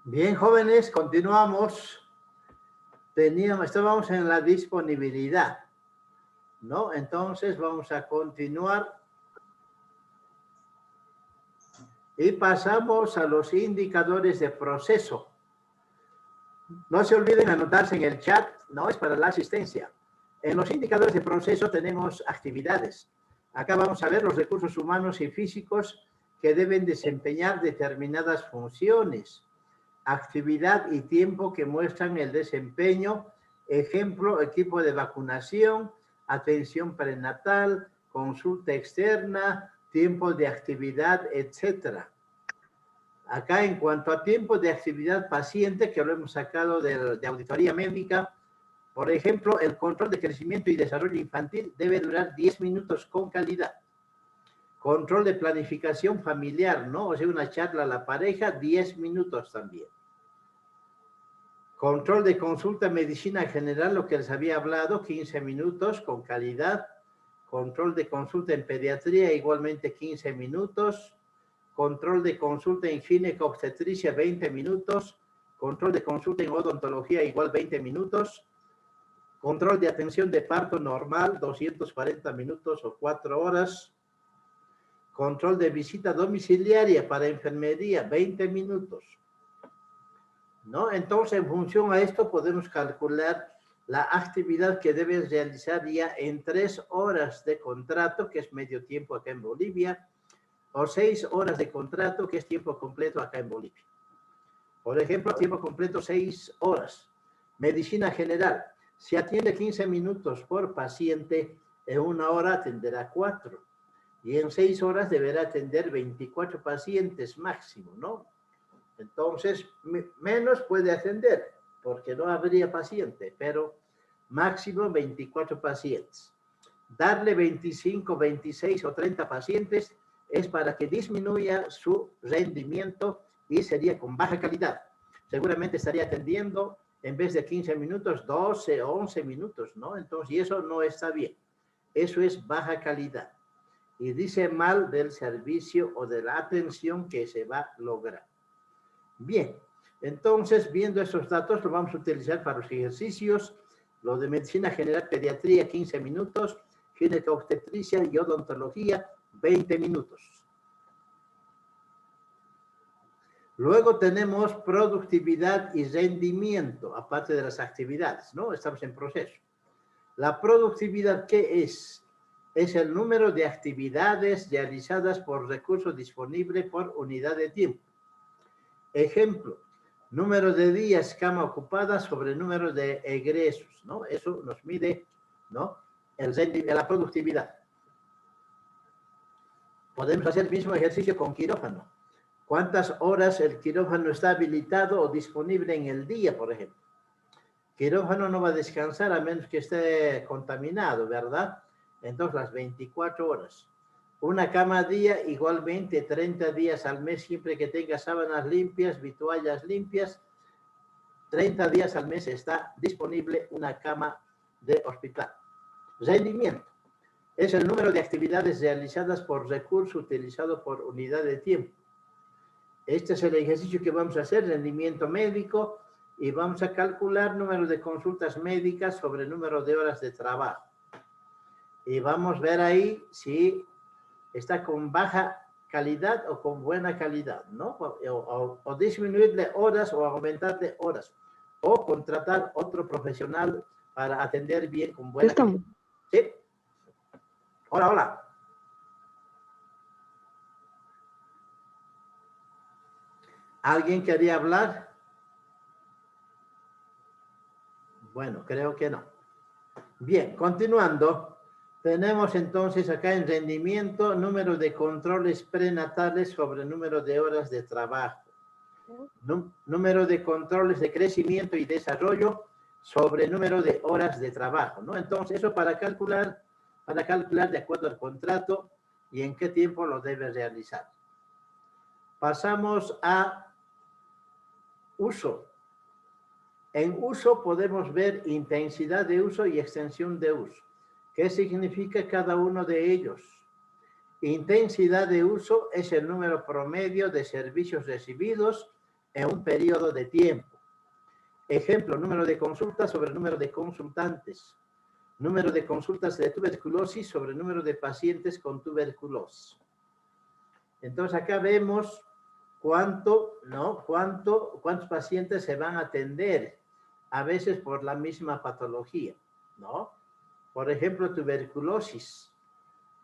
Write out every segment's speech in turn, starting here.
Bien, jóvenes, continuamos. Estábamos en la disponibilidad, ¿no? Entonces vamos a continuar y pasamos a los indicadores de proceso. No se olviden anotarse en el chat, no es para la asistencia. En los indicadores de proceso tenemos actividades. Acá vamos a ver los recursos humanos y físicos que deben desempeñar determinadas funciones. Actividad y tiempo que muestran el desempeño. Ejemplo, equipo de vacunación, atención prenatal, consulta externa, tiempo de actividad, etcétera. Acá, en cuanto a tiempo de actividad paciente, que lo hemos sacado de auditoría médica, por ejemplo, el control de crecimiento y desarrollo infantil debe durar 10 minutos con calidad. Control de planificación familiar, ¿no? O sea, una charla a la pareja, 10 minutos también. Control de consulta medicina general, lo que les había hablado, 15 minutos con calidad. Control de consulta en pediatría, igualmente 15 minutos. Control de consulta en gineco-obstetricia, 20 minutos. Control de consulta en odontología, igual 20 minutos. Control de atención de parto normal, 240 minutos o 4 horas. Control de visita domiciliaria para enfermería, 20 minutos. ¿No? Entonces, en función a esto, podemos calcular la actividad que debes realizar ya en 3 horas de contrato, que es medio tiempo acá en Bolivia, o 6 horas de contrato, que es tiempo completo acá en Bolivia. Por ejemplo, tiempo completo 6 horas. Medicina general. Si atiende 15 minutos por paciente, en 1 hora atenderá 4. Y en 6 horas deberá atender 24 pacientes máximo, ¿no? Entonces, menos puede atender, porque no habría paciente, pero máximo 24 pacientes. Darle 25, 26 o 30 pacientes es para que disminuya su rendimiento y sería con baja calidad. Seguramente estaría atendiendo, en vez de 15 minutos, 12 o 11 minutos, ¿no? Entonces, y eso no está bien. Eso es baja calidad. Y dice mal del servicio o de la atención que se va a lograr. Bien, entonces, viendo esos datos, lo vamos a utilizar para los ejercicios. Lo de medicina general, pediatría, 15 minutos. Gineco-obstetricia y odontología, 20 minutos. Luego tenemos productividad y rendimiento, aparte de las actividades, ¿no? Estamos en proceso. La productividad, ¿qué es? Es el número de actividades realizadas por recurso disponible por unidad de tiempo. Ejemplo, número de días cama ocupada sobre número de egresos, ¿no? Eso nos mide, ¿no? La productividad. Podemos hacer el mismo ejercicio con quirófano. ¿Cuántas horas el quirófano está habilitado o disponible en el día, por ejemplo? Quirófano no va a descansar a menos que esté contaminado, ¿verdad? Entonces, las 24 horas. Una cama a día, igualmente 30 días al mes, siempre que tenga sábanas limpias, vituallas limpias, 30 días al mes está disponible una cama de hospital. Rendimiento. Es el número de actividades realizadas por recurso utilizado por unidad de tiempo. Este es el ejercicio que vamos a hacer, rendimiento médico, y vamos a calcular número de consultas médicas sobre número de horas de trabajo. Y vamos a ver ahí si está con baja calidad o con buena calidad, ¿no? O disminuirle horas o aumentarle horas. O contratar otro profesional para atender bien con buena calidad. ¿Sí? Hola, hola. ¿Alguien quería hablar? Bueno, creo que no. Bien, continuando. Tenemos entonces acá en rendimiento número de controles prenatales sobre número de horas de trabajo. Número de controles de crecimiento y desarrollo sobre número de horas de trabajo, ¿no? Entonces, eso para calcular de acuerdo al contrato y en qué tiempo lo debe realizar. Pasamos a uso. En uso podemos ver intensidad de uso y extensión de uso. ¿Qué significa cada uno de ellos? Intensidad de uso es el número promedio de servicios recibidos en un periodo de tiempo. Ejemplo, número de consultas sobre número de consultantes. Número de consultas de tuberculosis sobre número de pacientes con tuberculosis. Entonces acá vemos cuántos pacientes se van a atender, a veces por la misma patología, ¿no? Por ejemplo, tuberculosis.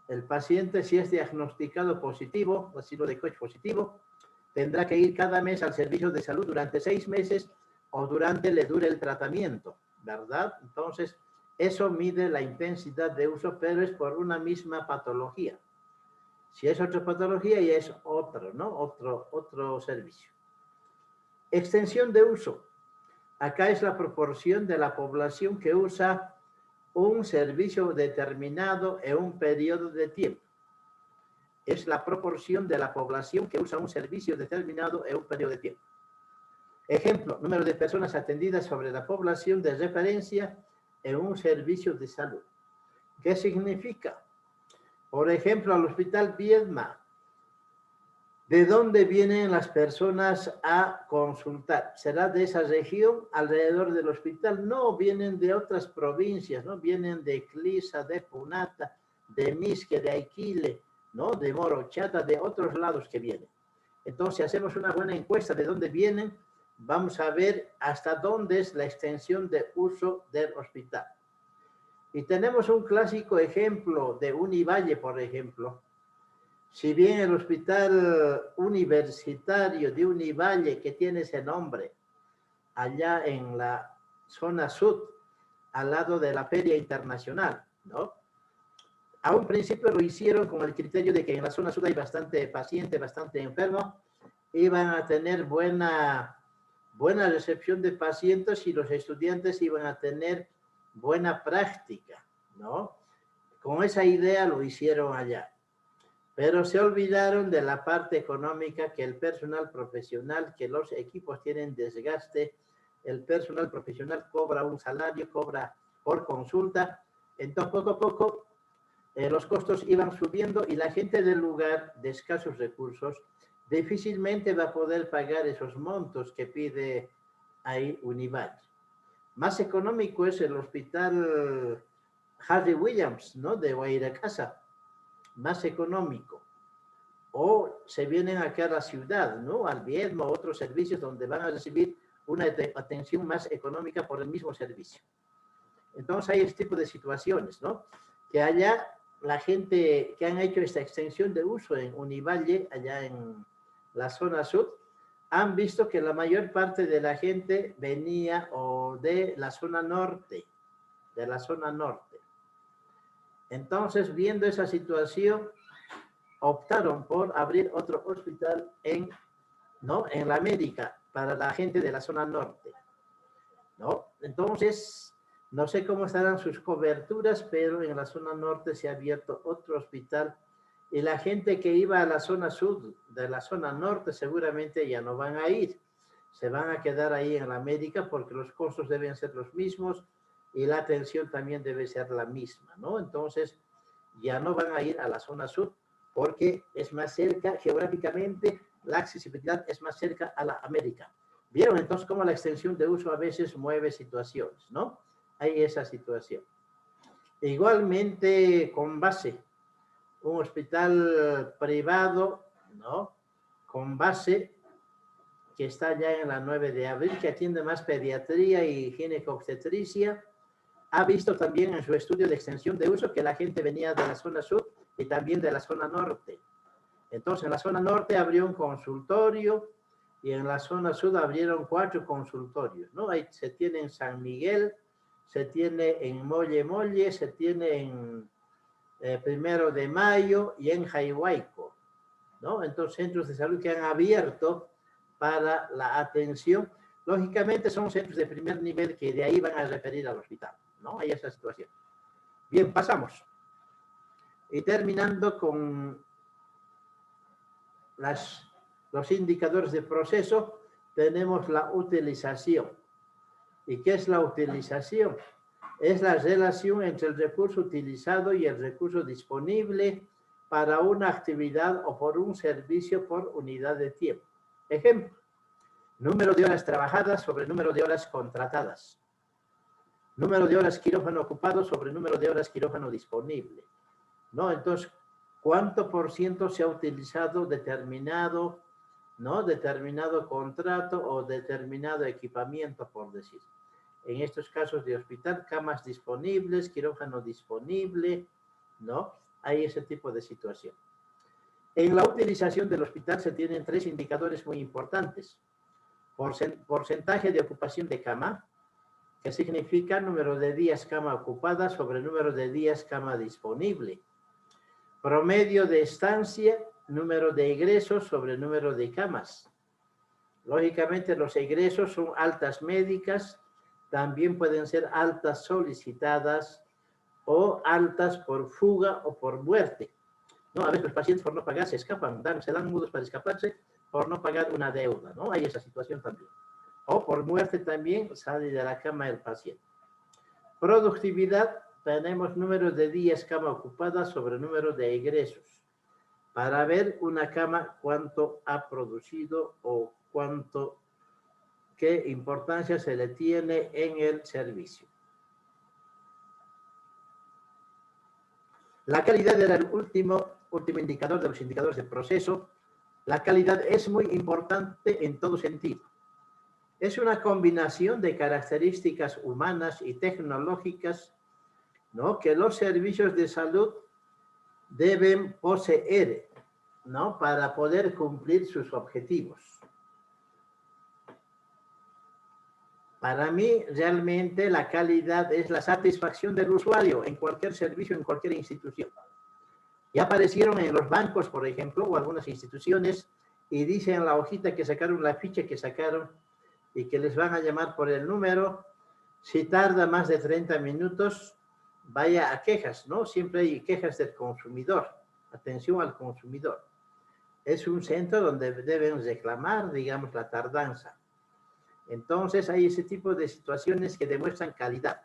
El paciente, si es diagnosticado positivo, bacilo de Koch positivo, tendrá que ir cada mes al servicio de salud durante 6 meses o durante le dure el tratamiento, ¿verdad? Entonces, eso mide la intensidad de uso, pero es por una misma patología. Si es otra patología, ya es otro, ¿no? Otro servicio. Extensión de uso. Acá es la proporción de la población que usa un servicio determinado en un periodo de tiempo. Es la proporción de la población que usa un servicio determinado en un periodo de tiempo. Ejemplo, número de personas atendidas sobre la población de referencia en un servicio de salud. ¿Qué significa? Por ejemplo, al Hospital Viedma, ¿de dónde vienen las personas a consultar? ¿Será de esa región alrededor del hospital? No, vienen de otras provincias, ¿no? Vienen de Clisa, de Punata, de Misque, de Aiquile, ¿no? De Morochata, de otros lados que vienen. Entonces, si hacemos una buena encuesta de dónde vienen, vamos a ver hasta dónde es la extensión de uso del hospital. Y tenemos un clásico ejemplo de Univalle, por ejemplo. Si bien el hospital universitario de Univalle, que tiene ese nombre, allá en la zona sur, al lado de la Feria Internacional, ¿no? A un principio lo hicieron con el criterio de que en la zona sur hay bastante paciente, bastante enfermo, iban a tener buena recepción de pacientes y los estudiantes iban a tener buena práctica, ¿no? Con esa idea lo hicieron allá. Pero se olvidaron de la parte económica, que el personal profesional, que los equipos tienen desgaste, el personal profesional cobra un salario, cobra por consulta, entonces poco a poco los costos iban subiendo y la gente del lugar de escasos recursos difícilmente va a poder pagar esos montos que pide ahí Univalle. Más económico es el hospital Harry Williams, ¿no? De Guairacasa, más económico. O se vienen acá a la ciudad, ¿no? Al Viedma, otros servicios donde van a recibir una atención más económica por el mismo servicio. Entonces hay este tipo de situaciones, ¿no? Que allá la gente que han hecho esta extensión de uso en Univalle, allá en la zona sur, han visto que la mayor parte de la gente venía o de la zona norte, Entonces, viendo esa situación, optaron por abrir otro hospital en la América para la gente de la zona norte, ¿no? Entonces, no sé cómo estarán sus coberturas, pero en la zona norte se ha abierto otro hospital y la gente que iba a la zona sur de la zona norte seguramente ya no van a ir. Se van a quedar ahí en la América porque los costos deben ser los mismos y la atención también debe ser la misma, ¿no? Entonces, ya no van a ir a la zona sur porque es más cerca geográficamente, la accesibilidad es más cerca a la América. ¿Vieron entonces cómo la extensión de uso a veces mueve situaciones, ¿no? Hay esa situación. Igualmente, con base, un hospital privado, ¿no? Con base, que está ya en la 9 de abril, que atiende más pediatría y ginecobstetricia, ha visto también en su estudio de extensión de uso que la gente venía de la zona sur y también de la zona norte. Entonces, en la zona norte abrió un consultorio y en la zona sur abrieron 4 consultorios, ¿no? Ahí se tiene en San Miguel, se tiene en Molle, se tiene en 1 de Mayo y en Jaihuayco, ¿no? Entonces, centros de salud que han abierto para la atención. Lógicamente, son centros de primer nivel que de ahí van a referir al hospital, ¿no? Hay esa situación. Bien, pasamos. Y terminando con los indicadores de proceso, tenemos la utilización. ¿Y qué es la utilización? Es la relación entre el recurso utilizado y el recurso disponible para una actividad o por un servicio por unidad de tiempo. Ejemplo, Número de horas trabajadas sobre número de horas contratadas. Número de horas quirófano ocupado sobre número de horas quirófano disponible. ¿No? Entonces, ¿cuánto por ciento se ha utilizado determinado, ¿no? Determinado contrato o determinado equipamiento, por decir? En estos casos de hospital, camas disponibles, quirófano disponible, ¿no? Hay ese tipo de situación. En la utilización del hospital se tienen 3 indicadores muy importantes. Porcentaje de ocupación de cama, que significa número de días cama ocupada sobre número de días cama disponible. Promedio de estancia, número de egresos sobre número de camas. Lógicamente los egresos son altas médicas, también pueden ser altas solicitadas o altas por fuga o por muerte. ¿No? A veces los pacientes por no pagar se escapan, se dan nudos para escaparse por no pagar una deuda, ¿no? Hay esa situación también. O por muerte también sale de la cama el paciente. Productividad, tenemos número de días cama ocupada sobre número de egresos. Para ver una cama cuánto ha producido o qué importancia se le tiene en el servicio. La calidad era el último indicador de los indicadores de proceso. La calidad es muy importante en todo sentido. Es una combinación de características humanas y tecnológicas, ¿no? Que los servicios de salud deben poseer, ¿no? Para poder cumplir sus objetivos. Para mí, realmente, la calidad es la satisfacción del usuario en cualquier servicio, en cualquier institución. Ya aparecieron en los bancos, por ejemplo, o algunas instituciones, y dicen en la hojita que sacaron, la ficha que sacaron, y que les van a llamar por el número. Si tarda más de 30 minutos, vaya a quejas, ¿no? Siempre hay quejas del consumidor. Atención al consumidor. Es un centro donde deben reclamar, digamos, la tardanza. Entonces, hay ese tipo de situaciones que demuestran calidad,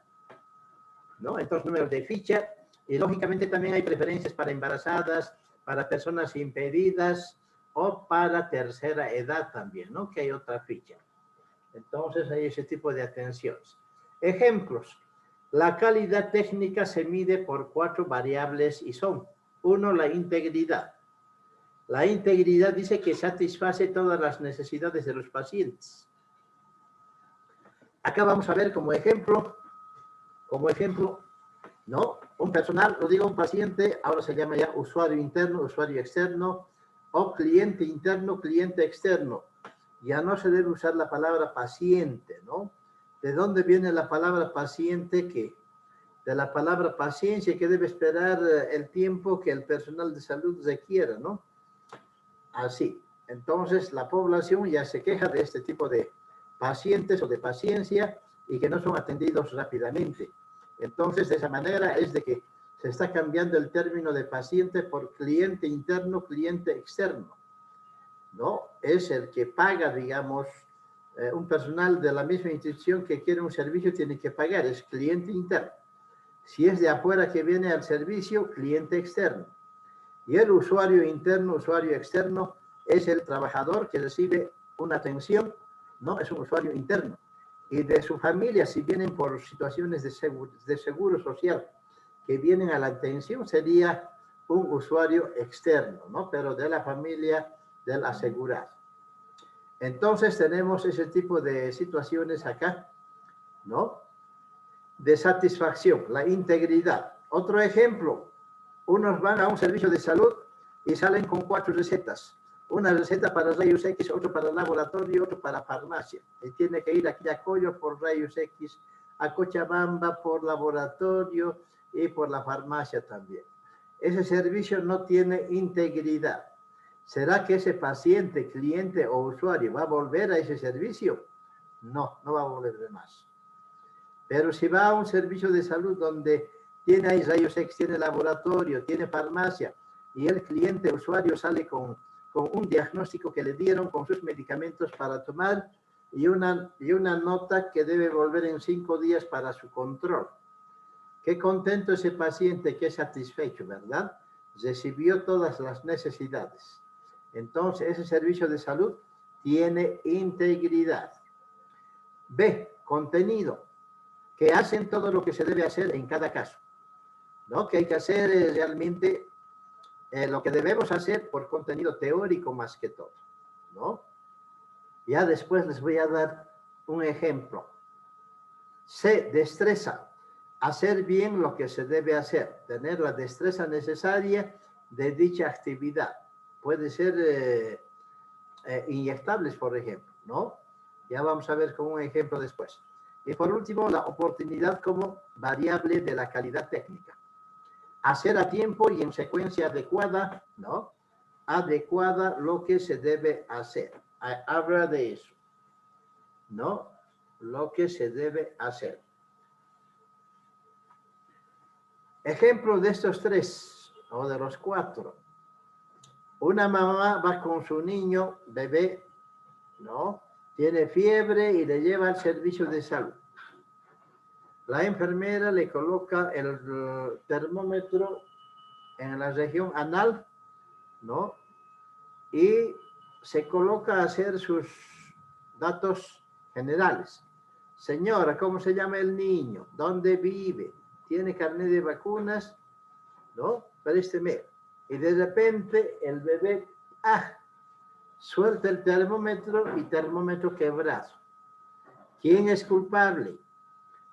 ¿no? Entonces, números de ficha. Y, lógicamente, también hay preferencias para embarazadas, para personas impedidas o para tercera edad también, ¿no? Que hay otra ficha. Entonces, hay ese tipo de atenciones. Ejemplos. La calidad técnica se mide por 4 variables y son: 1, la integridad. La integridad dice que satisface todas las necesidades de los pacientes. Acá vamos a ver como ejemplo, ¿no? Un personal, lo digo un paciente, ahora se llama ya usuario interno, usuario externo, o cliente interno, cliente externo. Ya no se debe usar la palabra paciente, ¿no? ¿De dónde viene la palabra paciente? Que de la palabra paciencia, que debe esperar el tiempo que el personal de salud requiera, ¿no? Así. Entonces, la población ya se queja de este tipo de pacientes o de paciencia y que no son atendidos rápidamente. Entonces, de esa manera es de que se está cambiando el término de paciente por cliente interno, cliente externo, ¿no? Es el que paga, digamos, un personal de la misma institución que quiere un servicio tiene que pagar, es cliente interno. Si es de afuera que viene al servicio, cliente externo. Y el usuario interno, usuario externo, es el trabajador que recibe una atención, ¿no? Es un usuario interno. Y de su familia, si vienen por situaciones de seguro social, que vienen a la atención, sería un usuario externo, ¿no? Pero de la familia del asegurado. Entonces tenemos ese tipo de situaciones acá, ¿no? De satisfacción, la integridad. Otro ejemplo, unos van a un servicio de salud y salen con 4 recetas. Una receta para rayos X, otro para laboratorio, otro para farmacia. Y tiene que ir a Quillacollo por rayos X, a Cochabamba por laboratorio y por la farmacia también. Ese servicio no tiene integridad. ¿Será que ese paciente, cliente o usuario va a volver a ese servicio? No, no va a volver de más. Pero si va a un servicio de salud donde tiene ahí rayos X, tiene laboratorio, tiene farmacia, y el cliente, usuario, sale con un diagnóstico que le dieron, con sus medicamentos para tomar, y una nota que debe volver en 5 días para su control. Qué contento ese paciente, qué satisfecho, ¿verdad? Recibió todas las necesidades. Entonces, ese servicio de salud tiene integridad. B, contenido, que hacen todo lo que se debe hacer en cada caso, ¿no? Que hay que hacer realmente lo que debemos hacer por contenido teórico más que todo, ¿no? Ya después les voy a dar un ejemplo. C, destreza, hacer bien lo que se debe hacer, tener la destreza necesaria de dicha actividad. Puede ser inyectables, por ejemplo, ¿no? Ya vamos a ver con un ejemplo después. Y por último, la oportunidad como variable de la calidad técnica. Hacer a tiempo y en secuencia adecuada, ¿no? Adecuada lo que se debe hacer. Habla de eso, ¿no? Lo que se debe hacer. Ejemplo de estos tres, o de los cuatro. Una mamá va con su niño, bebé, ¿no? Tiene fiebre y le lleva al servicio de salud. La enfermera le coloca el termómetro en la región anal, ¿no? Y se coloca a hacer sus datos generales. Señora, ¿cómo se llama el niño? ¿Dónde vive? ¿Tiene carnet de vacunas? ¿No? Présteme. Y de repente el bebé, suelta el termómetro y termómetro quebrado. ¿Quién es culpable?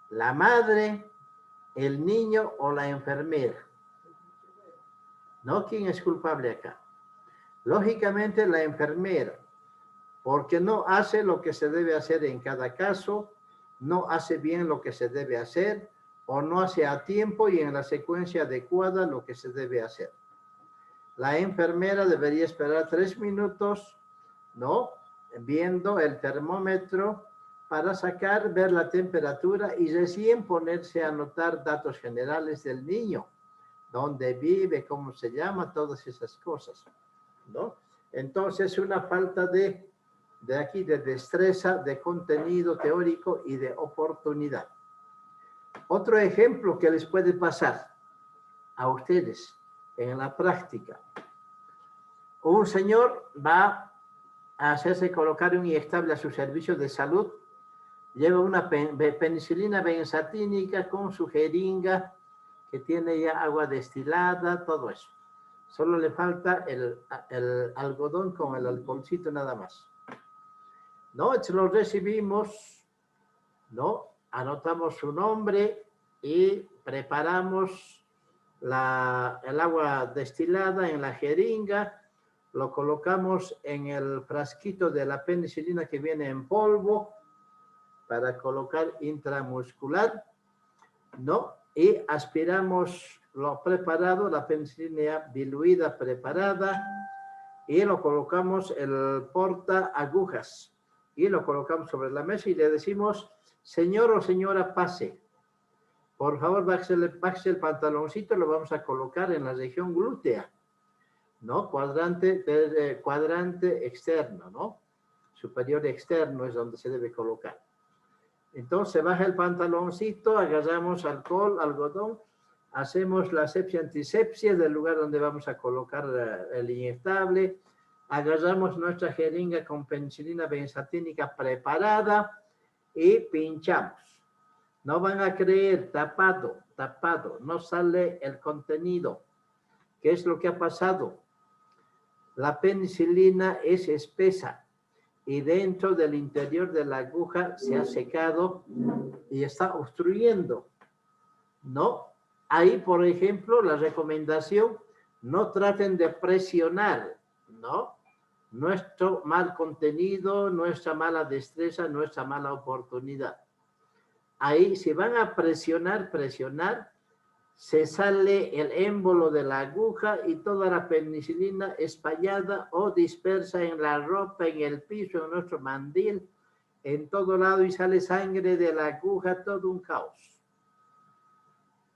¿La madre, el niño o la enfermera? ¿No? ¿Quién es culpable acá? Lógicamente la enfermera, porque no hace lo que se debe hacer en cada caso, no hace bien lo que se debe hacer, o no hace a tiempo y en la secuencia adecuada lo que se debe hacer. La enfermera debería esperar 3 minutos, ¿no? Viendo el termómetro para sacar, ver la temperatura y recién ponerse a anotar datos generales del niño, dónde vive, cómo se llama, todas esas cosas, ¿no? Entonces, una falta de aquí, de destreza, de contenido teórico y de oportunidad. Otro ejemplo que les puede pasar a ustedes en la práctica. Un señor va a hacerse colocar un inyectable a su servicio de salud, lleva una penicilina benzatínica con su jeringa que tiene ya agua destilada, todo eso. Solo le falta el algodón con el alcoholcito nada más. ¿No? Lo recibimos, ¿no? Anotamos su nombre y preparamos el agua destilada en la jeringa, lo colocamos en el frasquito de la penicilina que viene en polvo para colocar intramuscular, ¿no? Y aspiramos lo preparado, la penicilina ya diluida, preparada, y lo colocamos el porta agujas y lo colocamos sobre la mesa y le decimos, señor o señora, pase. Por favor, bájese el pantaloncito, lo vamos a colocar en la región glútea, ¿no? Cuadrante externo, ¿no? Superior externo es donde se debe colocar. Entonces, baja el pantaloncito, agarramos alcohol, algodón, hacemos la asepsia antisepsia del lugar donde vamos a colocar el inyectable, agarramos nuestra jeringa con penicilina benzatínica preparada y pinchamos. No van a creer, tapado, no sale el contenido. ¿Qué es lo que ha pasado? La penicilina es espesa y dentro del interior de la aguja se ha secado y está obstruyendo, ¿no? Ahí, por ejemplo, la recomendación, no traten de presionar, ¿no? Nuestro mal contenido, nuestra mala destreza, nuestra mala oportunidad. Ahí, si van a presionar, se sale el émbolo de la aguja y toda la penicilina espallada o dispersa en la ropa, en el piso, en nuestro mandil, en todo lado y sale sangre de la aguja, todo un caos.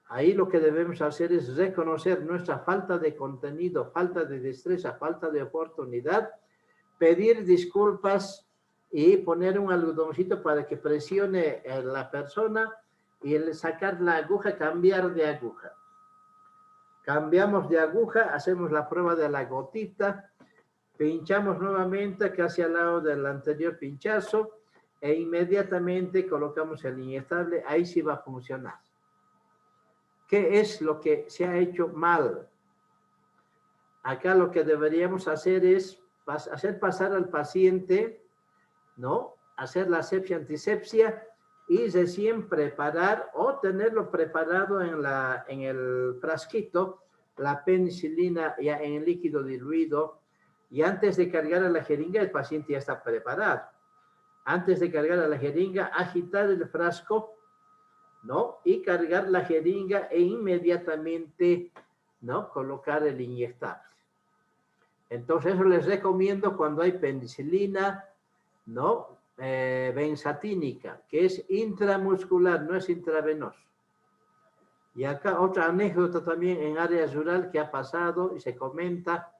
Ahí lo que debemos hacer es reconocer nuestra falta de contenido, falta de destreza, falta de oportunidad, pedir disculpas y poner un algodoncito para que presione a la persona y el sacar la aguja, cambiar de aguja. Cambiamos de aguja, hacemos la prueba de la gotita, Pinchamos nuevamente casi al lado del anterior pinchazo e inmediatamente colocamos el inyectable. Ahí sí va a funcionar. ¿Qué es lo que se ha hecho mal? Acá lo que deberíamos hacer es hacer pasar al paciente, ¿no? Hacer la asepsia-antisepsia y recién preparar o tenerlo preparado en el frasquito, la penicilina ya en el líquido diluido, y antes de cargar a la jeringa el paciente ya está preparado. Antes de cargar a la jeringa, agitar el frasco, ¿no? Y cargar la jeringa e inmediatamente, ¿no? Colocar el inyectable. Entonces, eso les recomiendo cuando hay penicilina, ¿no? Benzatínica, que es intramuscular, no es intravenoso. Y acá otra anécdota también en área rural que ha pasado y se comenta,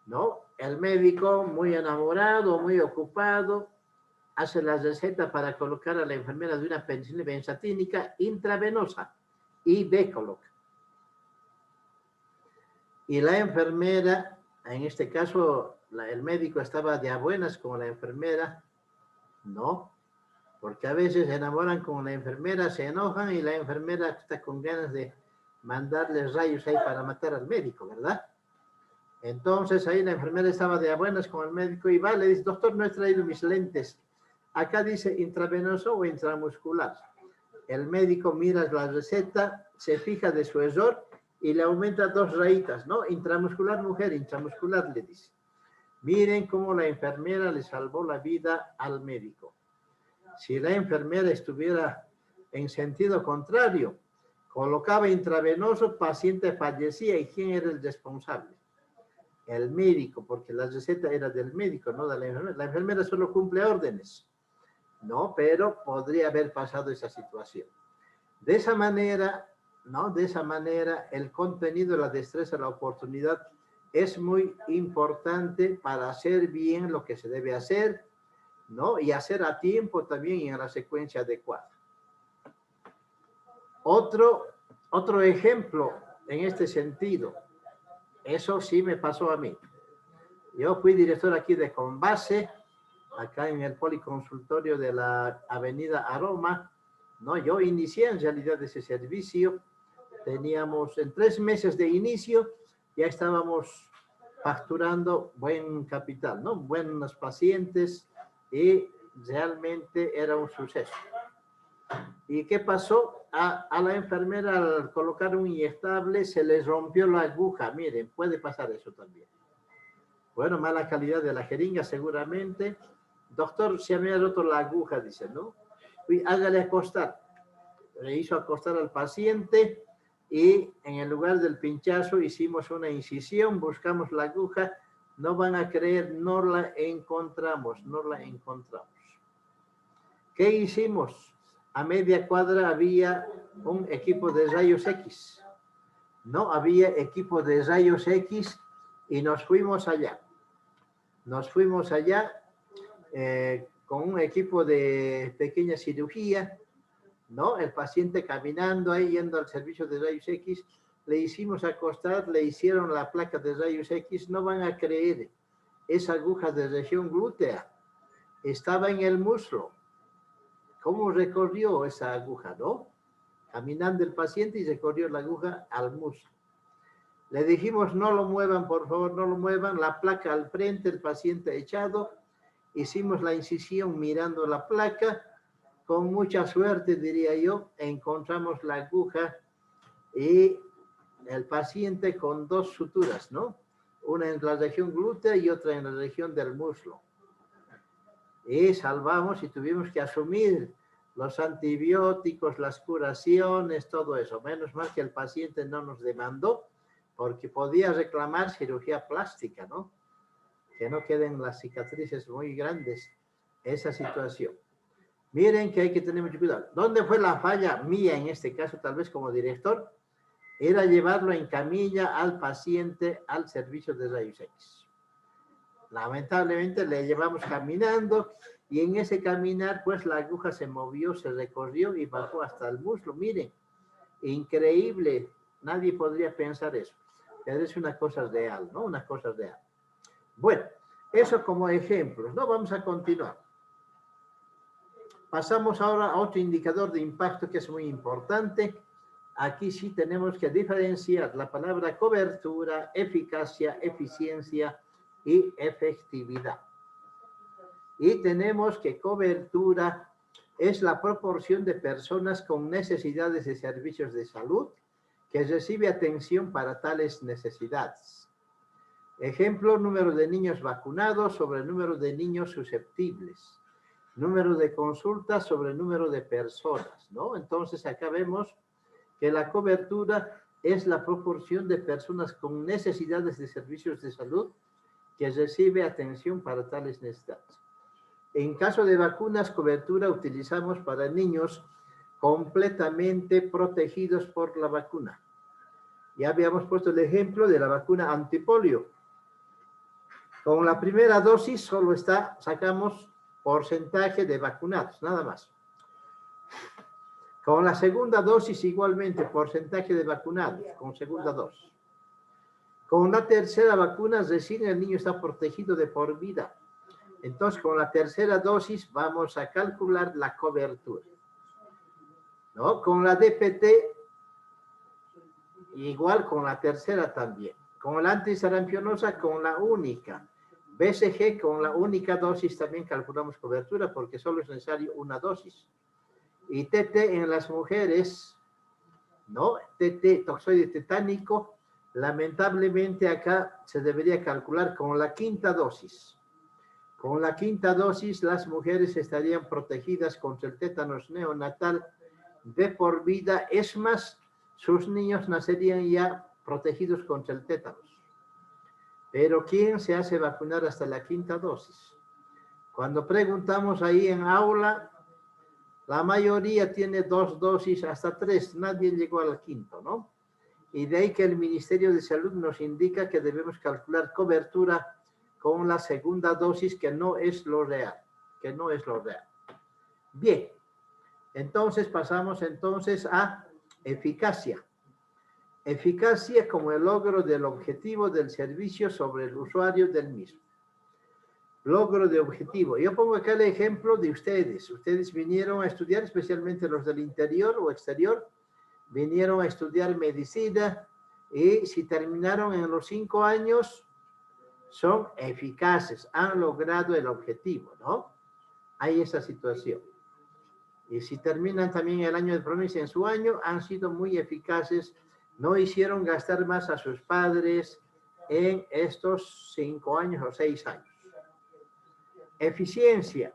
¿no? El médico muy enamorado, muy ocupado, hace la receta para colocar a la enfermera de una penicilina benzatínica intravenosa, IV coloca. Y la enfermera, en este caso, el médico estaba de a buenas con la enfermera, no, porque a veces se enamoran con la enfermera, se enojan y la enfermera está con ganas de mandarles rayos ahí para matar al médico, ¿verdad? Entonces ahí la enfermera estaba de a buenas con el médico y va, le dice, doctor, no he traído mis lentes. Acá dice intravenoso o intramuscular. El médico mira la receta, se fija de su error y le aumenta 2 rayitas, ¿no? Intramuscular, mujer, intramuscular, le dice. Miren cómo la enfermera le salvó la vida al médico. Si la enfermera estuviera en sentido contrario, colocaba intravenoso, paciente fallecía. ¿Y quién era el responsable? El médico, porque la receta era del médico, no de la enfermera. La enfermera solo cumple órdenes, ¿no? Pero podría haber pasado esa situación. De esa manera, ¿no? De esa manera, el contenido, la destreza, la oportunidad es muy importante para hacer bien lo que se debe hacer, ¿no? Y hacer a tiempo también y en la secuencia adecuada. Otro ejemplo en este sentido, eso sí me pasó a mí. Yo fui director aquí de Conbase, acá en el policonsultorio de la avenida Aroma, ¿no? Yo inicié en realidad ese servicio, teníamos en 3 meses de inicio, ya estábamos facturando buen capital, ¿no? Buenos pacientes y realmente era un suceso. ¿Y qué pasó? A la enfermera al colocar un inyectable se les rompió la aguja. Miren, puede pasar eso también. Bueno, mala calidad de la jeringa seguramente. Doctor, se me ha roto la aguja, dice, ¿no? Y hágale acostar. Le hizo acostar al paciente y en el lugar del pinchazo hicimos una incisión, buscamos la aguja. No van a creer, no la encontramos, no la encontramos. ¿Qué hicimos? A media cuadra había un equipo de rayos X. No había equipo de rayos X y nos fuimos allá. Nos fuimos allá con un equipo de pequeña cirugía, ¿no? El paciente caminando ahí, yendo al servicio de rayos X, le hicimos acostar, le hicieron la placa de rayos X, no van a creer, esa aguja de región glútea estaba en el muslo. ¿Cómo recorrió esa aguja, no? Caminando el paciente y recorrió la aguja al muslo. Le dijimos, no lo muevan, por favor, no lo muevan. La placa al frente, el paciente echado. Hicimos la incisión mirando la placa. Con mucha suerte, diría yo, encontramos la aguja y el paciente con 2 suturas, ¿no? Una en la región glútea y otra en la región del muslo. Y salvamos y tuvimos que asumir los antibióticos, las curaciones, todo eso. Menos mal que el paciente no nos demandó, porque podía reclamar cirugía plástica, ¿no? Que no queden las cicatrices muy grandes, esa situación. Miren que hay que tener mucho cuidado. ¿Dónde fue la falla mía en este caso, tal vez como director? Era llevarlo en camilla al paciente al servicio de rayos X. Lamentablemente le llevamos caminando y en ese caminar pues la aguja se movió, se recorrió y bajó hasta el muslo. Miren, increíble, nadie podría pensar eso, pero es una cosa real, ¿no? Una cosa real. Bueno, eso como ejemplos, ¿no? Vamos a continuar. Pasamos ahora a otro indicador de impacto que es muy importante. Aquí sí tenemos que diferenciar la palabra cobertura, eficacia, eficiencia y efectividad. Y tenemos que cobertura es la proporción de personas con necesidades de servicios de salud que recibe atención para tales necesidades. Ejemplo, número de niños vacunados sobre el número de niños susceptibles. Número de consultas sobre el número de personas, ¿no? Entonces, acá vemos que la cobertura es la proporción de personas con necesidades de servicios de salud que recibe atención para tales necesidades. En caso de vacunas, cobertura utilizamos para niños completamente protegidos por la vacuna. Ya habíamos puesto el ejemplo de la vacuna antipolio. Con la primera dosis solo sacamos porcentaje de vacunados, nada más. Con la segunda dosis igualmente porcentaje de vacunados, con segunda dosis. Con la tercera vacuna recién el niño está protegido de por vida. Entonces, con la tercera dosis vamos a calcular la cobertura, ¿no? Con la DPT, igual con la tercera también. Con la antisarampionosa, con la única. BCG, con la única dosis también calculamos cobertura porque solo es necesario una dosis. Y TT en las mujeres, ¿no? TT, toxoide tetánico, lamentablemente acá se debería calcular con la quinta dosis. Con la quinta dosis, las mujeres estarían protegidas contra el tétanos neonatal de por vida. Es más, sus niños nacerían ya protegidos contra el tétanos. Pero ¿quién se hace vacunar hasta la quinta dosis? Cuando preguntamos ahí en aula, la mayoría tiene 2 dosis, hasta 3. Nadie llegó al quinto, ¿no? Y de ahí que el Ministerio de Salud nos indica que debemos calcular cobertura con la segunda dosis, que no es lo real, Bien, entonces pasamos entonces a eficacia. Eficacia como el logro del objetivo del servicio sobre el usuario del mismo. Logro de objetivo. Yo pongo acá el ejemplo de ustedes. Ustedes vinieron a estudiar, especialmente los del interior o exterior, vinieron a estudiar medicina y si terminaron en los 5 años, son eficaces, han logrado el objetivo, ¿no? Hay esa situación. Y si terminan también el año de promedio en su año, han sido muy eficaces, no hicieron gastar más a sus padres en estos 5 años o 6 años. Eficiencia.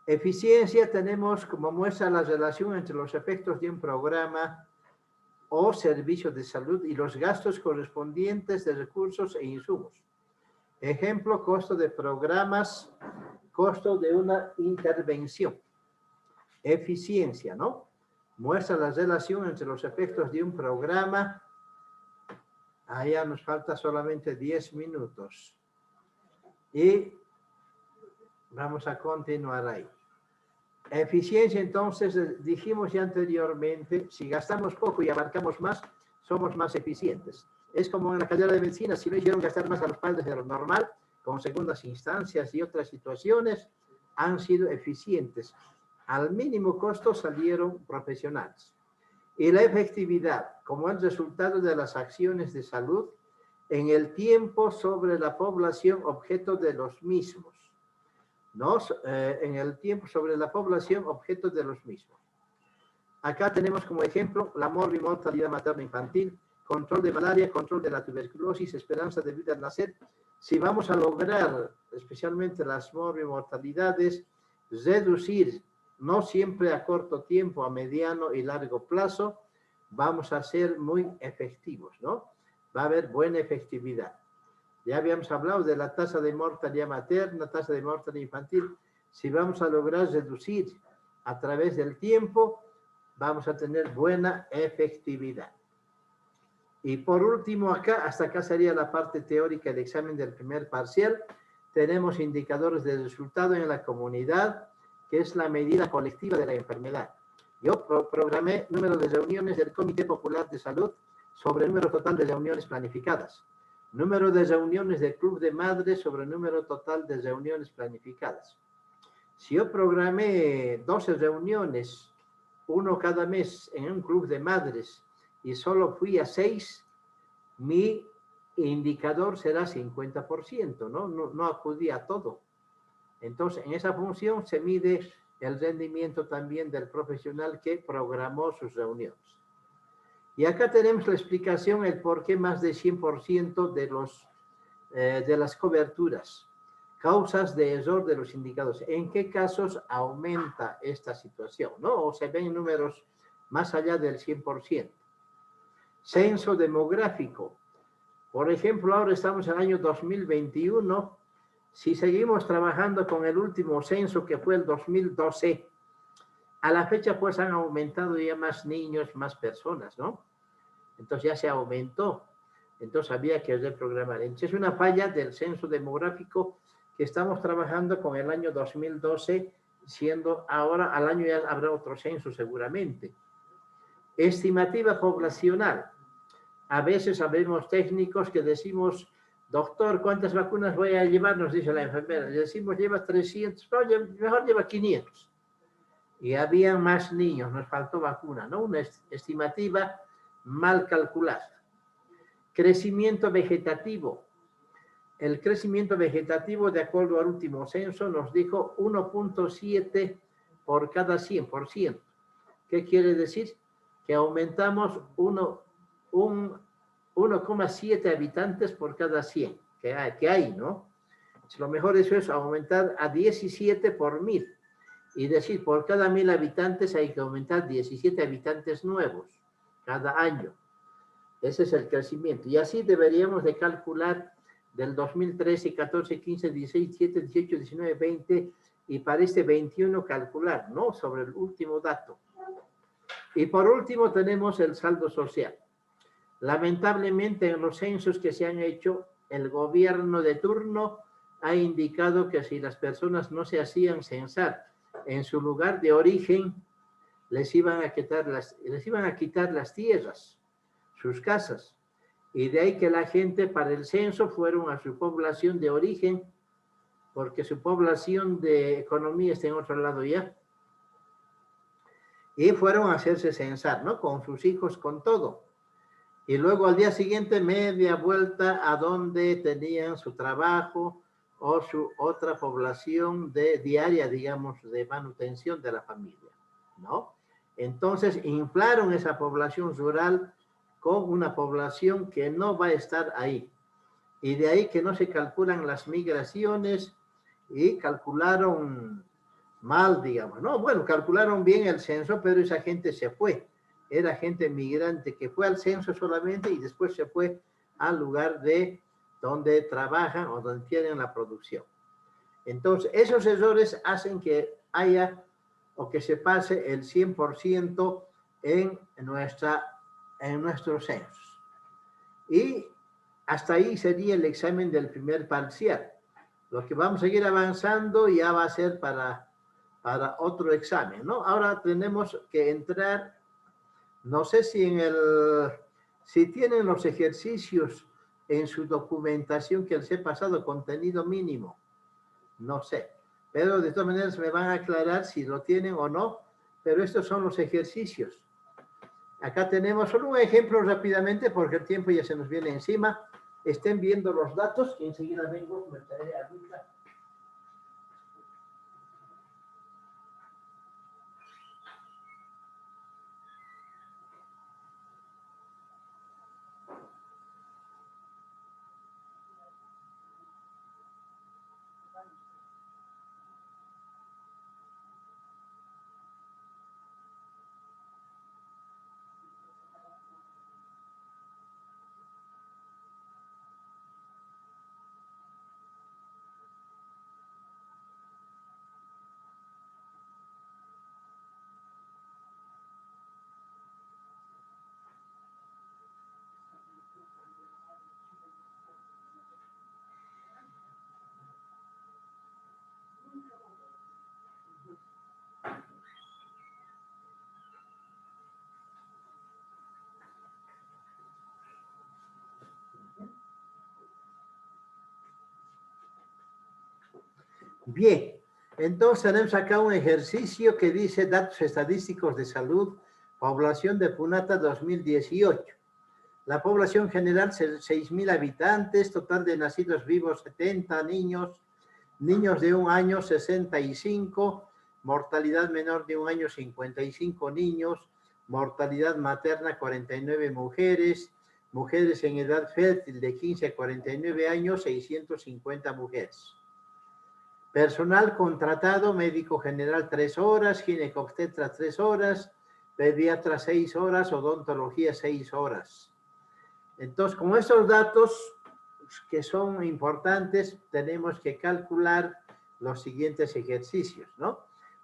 Eficiencia tenemos como muestra la relación entre los efectos de un programa o servicio de salud y los gastos correspondientes de recursos e insumos. Ejemplo, costo de programas, costo de una intervención. Eficiencia, ¿no? Muestra la relación entre los efectos de un programa. Allá nos falta solamente 10 minutos. Y vamos a continuar ahí. Eficiencia, entonces, dijimos ya anteriormente, si gastamos poco y abarcamos más, somos más eficientes. Es como en la carrera de medicina, si no hicieron gastar más a los padres de lo normal, con segundas instancias y otras situaciones, han sido eficientes. Al mínimo costo salieron profesionales. Y la efectividad, como el resultado de las acciones de salud en el tiempo sobre la población objeto de los mismos. ¿No? En el tiempo sobre la población objeto de los mismos. Acá tenemos como ejemplo la morbimortalidad materno-infantil, control de malaria, control de la tuberculosis, esperanza de vida al nacer. Si vamos a lograr, especialmente las morbimortalidades, reducir, no siempre a corto tiempo, a mediano y largo plazo, vamos a ser muy efectivos, ¿no? Va a haber buena efectividad. Ya habíamos hablado de la tasa de mortalidad materna, tasa de mortalidad infantil. Si vamos a lograr reducir a través del tiempo, vamos a tener buena efectividad. Y por último, hasta acá sería la parte teórica del examen del primer parcial. Tenemos indicadores de resultado en la comunidad, que es la medida colectiva de la enfermedad. Yo programé número de reuniones del Comité Popular de Salud sobre el número total de reuniones planificadas. Número de reuniones del club de madres sobre el número total de reuniones planificadas. Si yo programé 12 reuniones, uno cada mes en un club de madres, y solo fui a 6, mi indicador será 50%, ¿no? No acudí a todo. Entonces, en esa función se mide el rendimiento también del profesional que programó sus reuniones. Y acá tenemos la explicación, el por qué más de 100% de las coberturas. Causas de error de los indicadores. ¿En qué casos aumenta esta situación? ¿No? O se ven números más allá del 100%. Censo demográfico. Por ejemplo, ahora estamos en el año 2021. Si seguimos trabajando con el último censo, que fue el 2012, a la fecha pues han aumentado ya más niños, más personas, ¿no? Entonces ya se aumentó. Entonces había que reprogramar. Entonces es una falla del censo demográfico que estamos trabajando con el año 2012, siendo ahora al año ya habrá otro censo seguramente. Estimativa poblacional. A veces sabemos técnicos que decimos, doctor, ¿cuántas vacunas voy a llevar? Nos dice la enfermera. Le decimos, lleva 300, no, mejor lleva 500. Y había más niños, nos faltó vacuna, ¿no? Una estimativa mal calculada. Crecimiento vegetativo. El crecimiento vegetativo, de acuerdo al último censo, nos dijo 1.7 por cada 100%. ¿Qué quiere decir? Que aumentamos 1,7 habitantes por cada 100 que hay, ¿no? Lo mejor eso es aumentar a 17 por 1000. Y decir, por cada 1000 habitantes hay que aumentar 17 habitantes nuevos cada año. Ese es el crecimiento. Y así deberíamos de calcular del 2013, 14, 15, 16, 17, 18, 19, 20 y para este 21 calcular, ¿no? Sobre el último dato. Y por último tenemos el saldo social. Lamentablemente en los censos que se han hecho, el gobierno de turno ha indicado que si las personas no se hacían censar en su lugar de origen, les iban a quitar las tierras, sus casas. Y de ahí que la gente para el censo fueron a su población de origen, porque su población de economía está en otro lado ya. Y fueron a hacerse censar, ¿no? Con sus hijos, con todo. Y luego al día siguiente media vuelta a donde tenían su trabajo o su otra población diaria, digamos, de manutención de la familia, ¿no? Entonces inflaron esa población rural con una población que no va a estar ahí. Y de ahí que no se calculan las migraciones y calcularon mal, digamos, ¿no? Bueno, calcularon bien el censo, pero esa gente se fue. Era gente migrante que fue al censo solamente y después se fue al lugar de donde trabajan o donde tienen la producción. Entonces, esos errores hacen que haya o que se pase el 100% en nuestros censos. Y hasta ahí sería el examen del primer parcial. Lo que vamos a seguir avanzando ya va a ser para otro examen, ¿no? Ahora tenemos que entrar, no sé si tienen los ejercicios en su documentación que les he pasado, contenido mínimo, no sé, pero de todas maneras me van a aclarar si lo tienen o no, pero estos son los ejercicios. Acá tenemos solo un ejemplo rápidamente porque el tiempo ya se nos viene encima. Estén viendo los datos que enseguida vengo, me traeré ahorita. Bien, entonces tenemos acá un ejercicio que dice datos estadísticos de salud, población de Punata 2018. La población general, 6.000 habitantes, total de nacidos vivos 70 niños, niños de 1 año 65, mortalidad menor de 1 año 55 niños, mortalidad materna 49 mujeres, mujeres en edad fértil de 15 a 49 años 650 mujeres. Personal contratado, médico general 3 horas, ginecobstetra 3 horas, pediatra 6 horas, odontología 6 horas. Entonces, con estos datos que son importantes, tenemos que calcular los siguientes ejercicios, ¿no?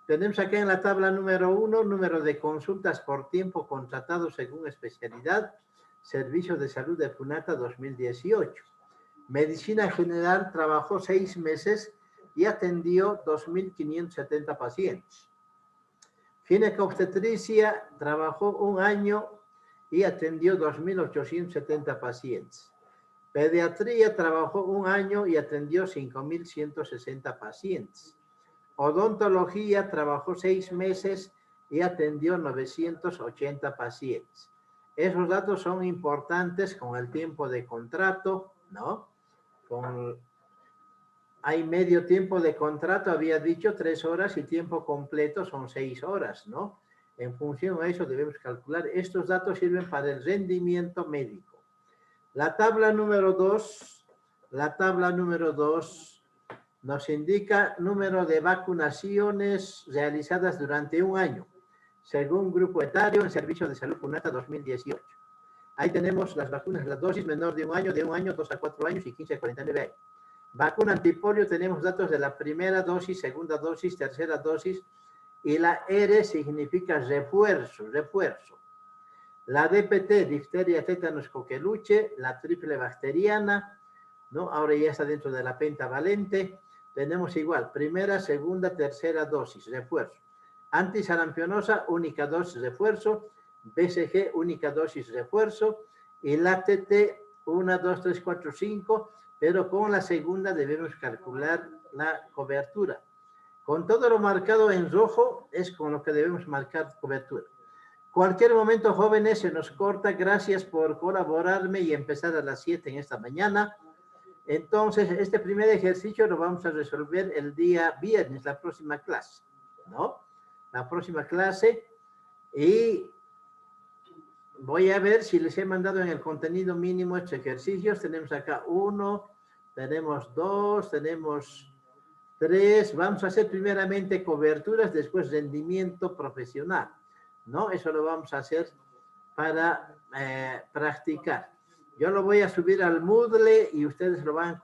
Tenemos acá en la tabla número 1, número de consultas por tiempo contratado según especialidad, Servicio de Salud de Punata 2018. Medicina General trabajó 6 meses y atendió 2.570 pacientes. Ginecobstetricia trabajó 1 año y atendió 2.870 pacientes. Pediatría trabajó 1 año y atendió 5.160 pacientes. Odontología trabajó 6 meses y atendió 980 pacientes. Esos datos son importantes con el tiempo de contrato, ¿no? Hay medio tiempo de contrato, había dicho 3 horas y tiempo completo son 6 horas, ¿no? En función a eso debemos calcular. Estos datos sirven para el rendimiento médico. La tabla número 2 nos indica número de vacunaciones realizadas durante 1 año, según grupo etario en Servicio de Salud Punata 2018. Ahí tenemos las vacunas, las dosis menor de 1 año, 2 a 4 años y 15 a 49 años. Vacuna antipolio, tenemos datos de la primera dosis, segunda dosis, tercera dosis, y la R significa refuerzo. La DPT, difteria, tétanos, coqueluche, la triple bacteriana, ¿no? Ahora ya está dentro de la pentavalente. Tenemos igual, primera, segunda, tercera dosis, refuerzo. Antisarampionosa, única dosis, refuerzo. BCG, única dosis, refuerzo. Y la TT, 1, 2, 3, 4, 5, pero con la segunda debemos calcular la cobertura. Con todo lo marcado en rojo es con lo que debemos marcar cobertura. Cualquier momento, jóvenes, se nos corta. Gracias por colaborarme y empezar a las 7 en esta mañana. Entonces, este primer ejercicio lo vamos a resolver el día viernes, la próxima clase, ¿no? La próxima clase. Y voy a ver si les he mandado en el contenido mínimo estos ejercicios. Tenemos acá 1, tenemos 2, tenemos 3. Vamos a hacer primeramente coberturas, después rendimiento profesional, ¿no? Eso lo vamos a hacer para practicar. Yo lo voy a subir al Moodle y ustedes lo van a